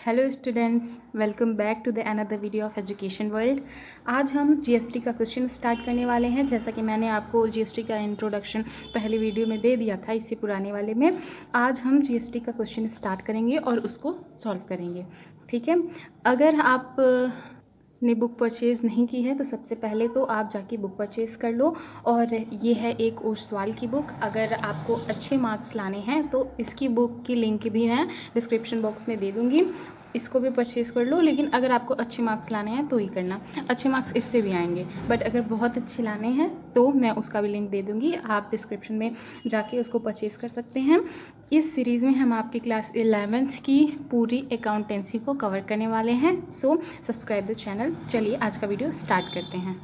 Hello students, welcome back to the another video of Education World. आज हम GST का question start करने वाले हैं। जैसा कि मैंने आपको जीएसटी का इंट्रोडक्शन पहले वीडियो में दे दिया था, इससे पुराने वाले में आज हम जीएसटी का क्वेश्चन स्टार्ट करेंगे और उसको सॉल्व करेंगे। ठीक है, अगर आप ने बुक परचेज़ नहीं की है तो सबसे पहले तो आप जाके बुक परचेज़ कर लो। और ये है एक ओसवाल की बुक। अगर आपको अच्छे मार्क्स लाने हैं तो इसकी बुक की लिंक भी मैं डिस्क्रिप्शन बॉक्स में दे दूँगी, इसको भी परचेज़ कर लो। लेकिन अगर आपको अच्छे मार्क्स लाने हैं तो ही करना, अच्छे मार्क्स इससे भी आएंगे, बट अगर बहुत अच्छे लाने हैं तो मैं उसका भी लिंक दे दूँगी, आप डिस्क्रिप्शन में जाके उसको परचेज़ कर सकते हैं। इस सीरीज़ में हम आपकी क्लास 11th की पूरी अकाउंटेंसी को कवर करने वाले हैं। So subscribe the channel. चलिए आज का वीडियो स्टार्ट करते हैं।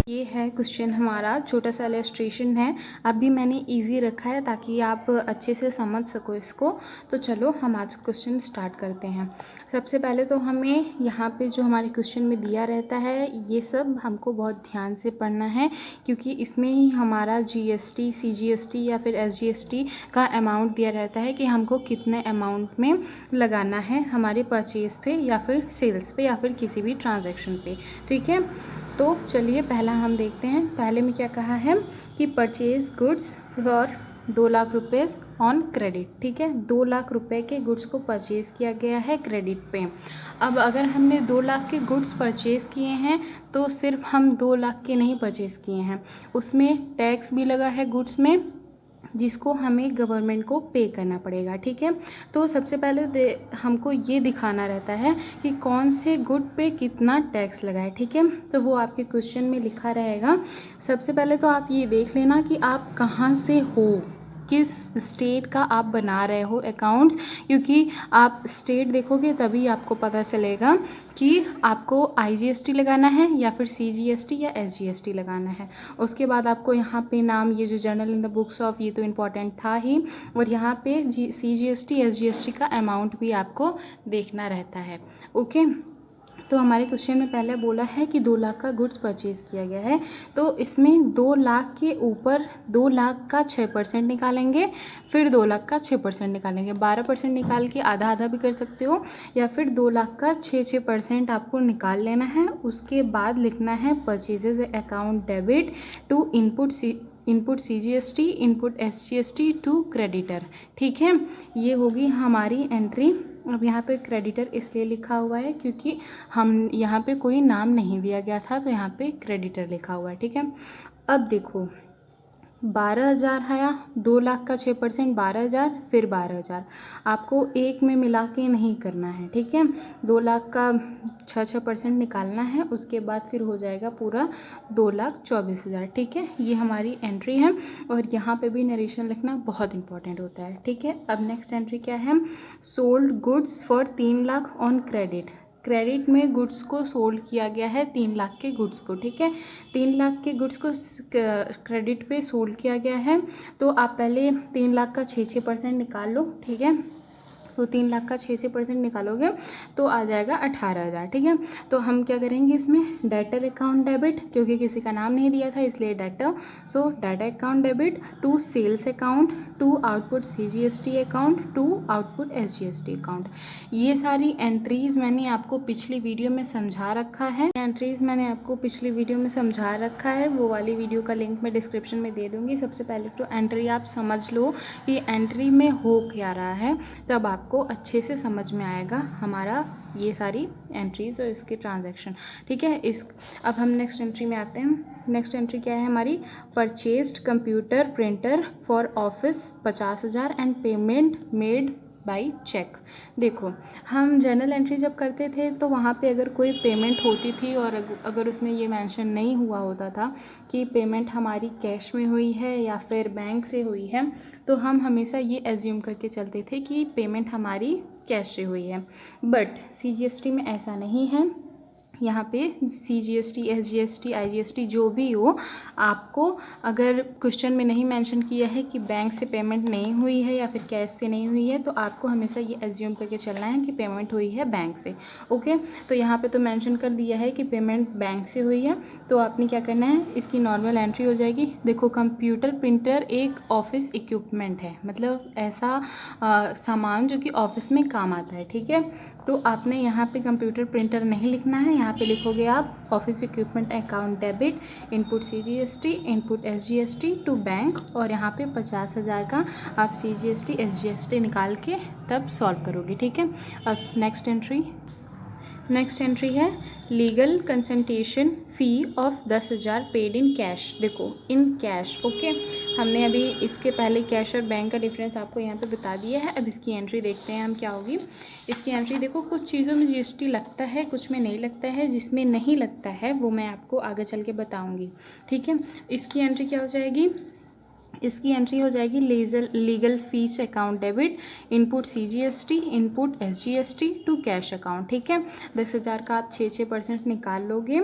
ये है क्वेश्चन, हमारा छोटा सा इलस्ट्रेशन है। अभी मैंने इजी रखा है ताकि आप अच्छे से समझ सको इसको। तो चलो हम आज क्वेश्चन स्टार्ट करते हैं। सबसे पहले तो हमें यहाँ पे जो हमारे क्वेश्चन में दिया रहता है ये सब हमको बहुत ध्यान से पढ़ना है, क्योंकि इसमें ही हमारा जीएसटी, सीजीएसटी या फिर एसजीएसटी का अमाउंट दिया रहता है कि हमको कितने अमाउंट में लगाना है हमारे परचेज़ पे या फिर सेल्स पे या फिर किसी भी ट्रांजैक्शन पे। ठीक है, तो चलिए पहला हम देखते हैं। पहले में क्या कहा है कि परचेज गुड्स फॉर 2 लाख रुपये ऑन क्रेडिट। ठीक है, 2 लाख रुपए के गुड्स को परचेज़ किया गया है क्रेडिट पे। अब अगर हमने 2 लाख के गुड्स परचेज़ किए हैं तो सिर्फ हम 2 लाख के नहीं परचेज़ किए हैं, उसमें टैक्स भी लगा है गुड्स में, जिसको हमें गवर्नमेंट को पे करना पड़ेगा। ठीक है, तो सबसे पहले हमको ये दिखाना रहता है कि कौन से गुड पे कितना टैक्स लगा है। ठीक है, तो वो आपके क्वेश्चन में लिखा रहेगा। सबसे पहले तो आप ये देख लेना कि आप कहाँ से हो, किस स्टेट का आप बना रहे हो अकाउंट्स, क्योंकि आप स्टेट देखोगे तभी आपको पता चलेगा कि आपको आईजीएसटी लगाना है या फिर सीजीएसटी या एसजीएसटी लगाना है। उसके बाद आपको यहाँ पे नाम, ये जो journal in the books of, ये तो इम्पॉर्टेंट था ही, और यहाँ पे सीजीएसटी एसजीएसटी का अमाउंट भी आपको देखना रहता है। ओके, तो हमारे क्वेश्चन में पहले बोला है कि 2 लाख का गुड्स परचेज़ किया गया है, तो इसमें 2 लाख के ऊपर 2 लाख का 6% निकालेंगे, फिर 2 लाख का 6% निकालेंगे। 12% निकाल के आधा आधा भी कर सकते हो, या फिर 2 लाख का 6% आपको निकाल लेना है। उसके बाद लिखना है purchases account debit to input CGST, input SGST to creditor. ठीक है, ये होगी हमारी एंट्री। अब यहाँ पे क्रेडिटर इसलिए लिखा हुआ है क्योंकि हम यहाँ पे कोई नाम नहीं दिया गया था, तो यहाँ पे क्रेडिटर लिखा हुआ है। ठीक है, अब देखो 12,000 आया, 2 लाख का 6% 12,000, फिर 12,000 आपको एक में मिला के नहीं करना है। ठीक है, 2 लाख का 6% निकालना है, उसके बाद फिर हो जाएगा पूरा 2,24,000। ठीक है, ये हमारी एंट्री है, और यहाँ पे भी नरेशन लिखना बहुत इंपॉर्टेंट होता है। ठीक है, अब नेक्स्ट एंट्री क्या है, sold goods for 3 lakh on credit. Credit में गुड्स को सोल्ड किया गया है 3 लाख के गुड्स को। ठीक है, 3 लाख के गुड्स को क्रेडिट पे सोल्ड किया गया है, तो आप पहले 3 लाख का 6% निकाल लो। ठीक है, तो 3 लाख का 6% निकालोगे तो आ जाएगा 18,000। ठीक है, तो हम क्या करेंगे इसमें, डेटर अकाउंट डेबिट, क्योंकि किसी का नाम नहीं दिया था इसलिए debtor, so debtor account debit to sales account to output CGST account to output SGST account. ये सारी एंट्रीज़ मैंने आपको पिछली वीडियो में समझा रखा है। वो वाली वीडियो का लिंक मैं डिस्क्रिप्शन में दे दूँगी। सबसे पहले तो एंट्री आप समझ लो कि एंट्री में हो क्या रहा है, तब आपको अच्छे से समझ में आएगा हमारा ये सारी एंट्रीज़ और इसके ट्रांजैक्शन। ठीक है, अब हम नेक्स्ट एंट्री में आते हैं। नेक्स्ट एंट्री क्या है हमारी, purchased computer printer for office 50,000 and payment made by cheque. देखो, हम जर्नल एंट्री जब करते थे तो वहाँ पे अगर कोई पेमेंट होती थी और अगर उसमें ये मेंशन नहीं हुआ होता था कि पेमेंट हमारी कैश में हुई है या फिर बैंक से हुई है, तो हम हमेशा ये एज्यूम करके चलते थे कि पेमेंट हमारी कैश से हुई है। बट सीजीएसटी में ऐसा नहीं है। यहाँ पे CGST, SGST, IGST जो भी हो, आपको अगर क्वेश्चन में नहीं मेंशन किया है कि बैंक से पेमेंट नहीं हुई है या फिर कैश से नहीं हुई है, तो आपको हमेशा ये एज्यूम करके चलना है कि पेमेंट हुई है बैंक से। ओके, तो यहाँ पे तो मेंशन कर दिया है कि पेमेंट बैंक से हुई है, तो आपने क्या करना है, इसकी नॉर्मल एंट्री हो जाएगी। देखो, कंप्यूटर प्रिंटर एक ऑफिस इक्विपमेंट है, मतलब ऐसा सामान जो कि ऑफिस में काम आता है। ठीक है, तो आपने यहाँ पे कंप्यूटर प्रिंटर नहीं लिखना है, यहाँ पे लिखोगे आप office equipment account debit, input CGST, input SGST to bank, और यहाँ पे 50,000 का आप CGST SGST निकाल के तब सॉल्व करोगे। ठीक है, अब नेक्स्ट एंट्री है legal consultation fee of 10,000 paid in cash. देखो, इन कैश। ओके, हमने अभी इसके पहले कैश और बैंक का डिफरेंस आपको यहाँ पे बता दिया है। अब इसकी एंट्री देखते हैं हम क्या होगी। इसकी एंट्री देखो, कुछ चीज़ों में GST लगता है, कुछ में नहीं लगता है। जिसमें नहीं लगता है वो मैं आपको आगे चल के बताऊँगी। ठीक है, इसकी एंट्री क्या हो जाएगी, इसकी एंट्री हो जाएगी legal fees account debit, input CGST, input SGST to cash account. ठीक है, 10,000 का आप 6% निकाल लोगे।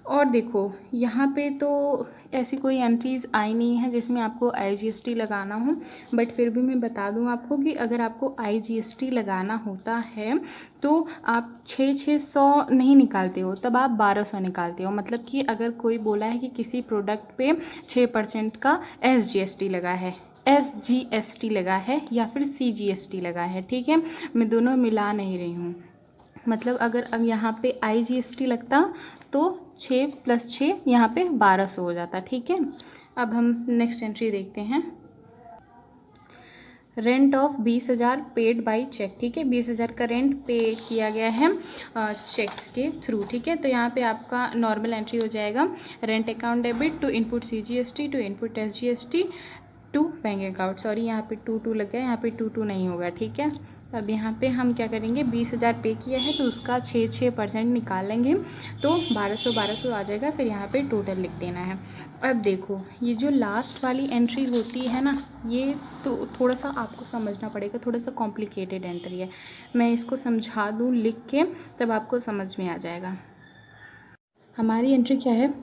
और देखो, यहाँ पे तो ऐसी कोई एंट्रीज़ आई नहीं है जिसमें आपको IGST लगाना हो, बट फिर भी मैं बता दूँ आपको कि अगर आपको IGST लगाना होता है तो आप 600 नहीं निकालते हो, तब आप 1200 निकालते हो। मतलब कि अगर कोई बोला है कि किसी प्रोडक्ट पे 6% का SGST लगा है, SGST लगा है या फिर CGST लगा है। ठीक है, मैं दोनों मिला नहीं रही हूँ। मतलब अगर अब यहाँ पे IGST लगता तो 6 + 6 यहाँ पे 1200 हो जाता। ठीक है, अब हम नेक्स्ट एंट्री देखते हैं। Rent of 20,000 paid by cheque. ठीक है, 20,000 का रेंट पे किया गया है चेक के थ्रू। ठीक है, तो यहाँ पे आपका नॉर्मल एंट्री हो जाएगा rent account debit to input CGST to input SGST to bank account. Sorry, यहाँ पे 2 लग गया, यहाँ पे 2 नहीं होगा। ठीक है, अब यहाँ पे हम क्या करेंगे, 20,000 पे किया है तो उसका 6% निकाल लेंगे, तो 1200 आ जाएगा। फिर यहाँ पे टोटल लिख देना है। अब देखो, ये जो लास्ट वाली एंट्री होती है ना, ये तो थोड़ा सा आपको समझना पड़ेगा, थोड़ा सा कॉम्प्लिकेटेड एंट्री है। मैं इसको समझा दूँ लिख के, तब आपको समझ में आ जाएगा। हमारी एंट्री क्या है,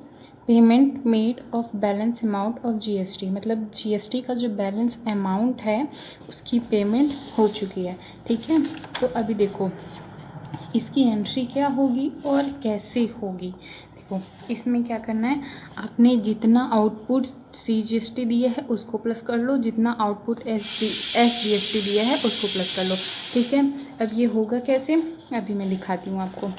payment made of balance amount of GST। मतलब GST का जो बैलेंस अमाउंट है उसकी पेमेंट हो चुकी है। ठीक है, तो अभी देखो इसकी एंट्री क्या होगी और कैसे होगी। देखो, इसमें क्या करना है, आपने जितना आउटपुट CGST दिया है उसको प्लस कर लो, जितना आउटपुट SGST दिया है उसको प्लस कर लो। ठीक है, अब ये होगा कैसे, अभी मैं दिखाती हूँ आपको।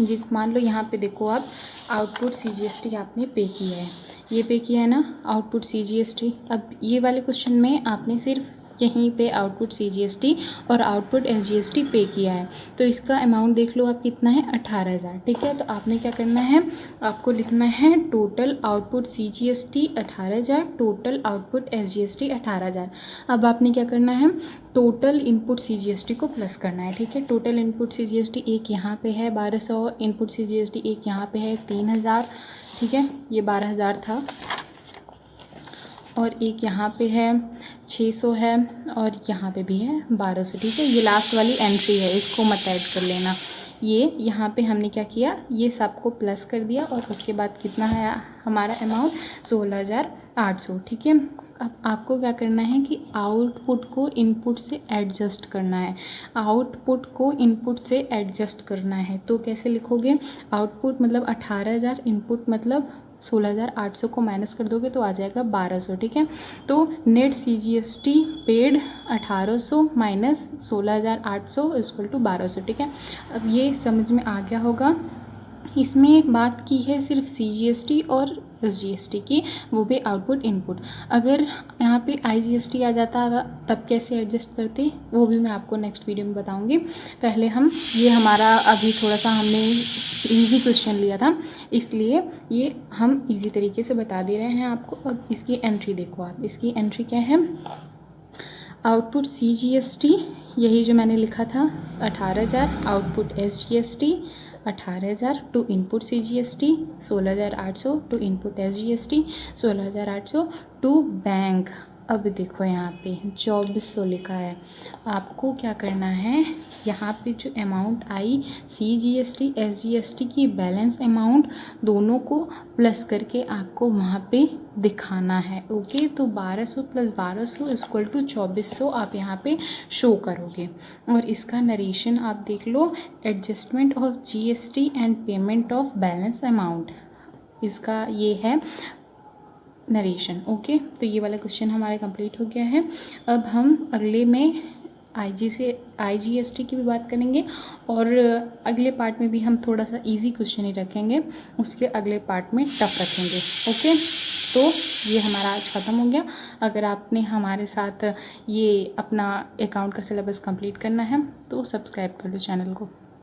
जी, मान लो यहाँ पे देखो, आप आउटपुट CGST आपने पे किया है, ये पे किया है ना आउटपुट CGST। अब ये वाले क्वेश्चन में आपने सिर्फ यहीं पे आउटपुट CGST और आउटपुट SGST पे किया है, तो इसका अमाउंट देख लो आप कितना है, 18,000। ठीक है, तो आपने क्या करना है, आपको लिखना है total output CGST 18,000, total output SGST 18,000। अब आपने क्या करना है, टोटल इनपुट CGST को प्लस करना है। ठीक है, टोटल इनपुट CGST एक यहाँ पे है 1200, इनपुट CGST एक यहाँ पे है 3,000। ठीक है, ये 12,000 था, और एक यहाँ पे है 600 है, और यहाँ पे भी है 1200। ठीक है, ये लास्ट वाली एंट्री है, इसको मत ऐड कर लेना। ये यहाँ पे हमने क्या किया, ये सबको प्लस कर दिया, और उसके बाद कितना है हमारा अमाउंट, 16,800। ठीक है, अब आपको क्या करना है कि आउटपुट को इनपुट से एडजस्ट करना है, आउटपुट को इनपुट से एडजस्ट करना है। तो कैसे लिखोगे, आउटपुट मतलब 18,000, इनपुट मतलब 16,800 को माइनस कर दोगे तो आ जाएगा 1200। ठीक है, तो net CGST paid 1800 minus 16,800 equal to 1200। ठीक है, अब ये समझ में आ गया होगा। इसमें बात की है सिर्फ CGST और SGST की, वो भी आउटपुट इनपुट। अगर यहाँ पे IGST आ जाता तब कैसे एडजस्ट करते, वो भी मैं आपको नेक्स्ट वीडियो में बताऊँगी। पहले हम ये हमारा अभी थोड़ा सा हमने इजी क्वेश्चन लिया था, इसलिए ये हम इजी तरीके से बता दे रहे हैं आपको। अब इसकी एंट्री देखो आप, इसकी एंट्री क्या है, आउटपुट CGST यही जो मैंने लिखा था 18,000, output SGST 18,000 to input CGST 16,800 to input SGST 16,800 to bank अब देखो यहाँ पे 2400 लिखा है। आपको क्या करना है, यहाँ पे जो अमाउंट आई CGST SGST की बैलेंस अमाउंट दोनों को प्लस करके आपको वहाँ पे दिखाना है। ओके, तो 1200 + 1200 = 2400 आप यहाँ पे शो करोगे। और इसका नरेशन आप देख लो, adjustment of GST and payment of balance amount, इसका ये है नरेशन। ओके, तो ये वाला क्वेश्चन हमारा कंप्लीट हो गया है। अब हम अगले में IGST की भी बात करेंगे और अगले पार्ट में भी हम थोड़ा सा इजी क्वेश्चन ही रखेंगे, उसके अगले पार्ट में टफ रखेंगे। ओके, तो ये हमारा आज ख़त्म हो गया। अगर आपने हमारे साथ ये अपना अकाउंट का सिलेबस कंप्लीट करना है तो सब्सक्राइब कर लो चैनल को।